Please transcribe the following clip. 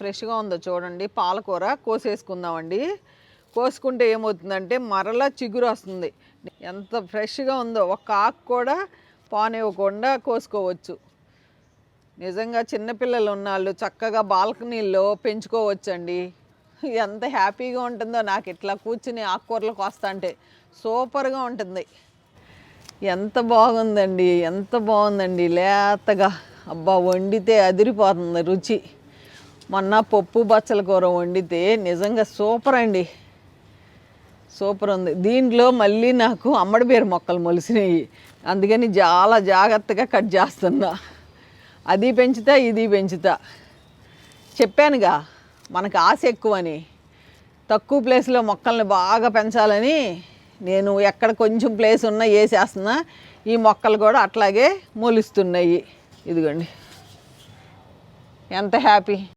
ఫ్రెష్గా ఉందో చూడండి. పాలకూర కోసేసుకుందామండి. కోసుకుంటే ఏమవుతుందంటే మరలా చిగురు వస్తుంది. ఎంత ఫ్రెష్గా ఉందో, ఒక్క ఆకు కూడా పానివ్వకుండా కోసుకోవచ్చు. నిజంగా చిన్నపిల్లలు ఉన్నవాళ్ళు చక్కగా బాల్కనీల్లో పెంచుకోవచ్చండి. ఎంత హ్యాపీగా ఉంటుందో నాకు ఇట్లా కూర్చుని ఆకుకూరలు కోస్తా అంటే. సూపర్గా ఉంటుంది. ఎంత బాగుందండి, ఎంత బాగుందండి లేతగా. అబ్బా, వండితే అదిరిపోతుంది రుచి. మొన్న పప్పు బచ్చల కూర వండితే నిజంగా సూపర్ అండి, సూపర్ ఉంది. దీంట్లో మళ్ళీ నాకు అమ్మడి పేరు మొక్కలు మొలిసినాయి, అందుకని చాలా జాగ్రత్తగా కట్ చేస్తున్నా. అది పెంచుతా, ఇది పెంచుతా. చెప్పానుగా మనకు ఆశ ఎక్కువని. తక్కువ ప్లేస్లో మొక్కల్ని బాగా పెంచాలని నేను ఎక్కడ కొంచెం ప్లేస్ ఉన్నా వేసేస్తున్నా. ఈ మొక్కలు కూడా అట్లాగే మొలుస్తున్నాయి. ఇదిగోండి ఎంత హ్యాపీ.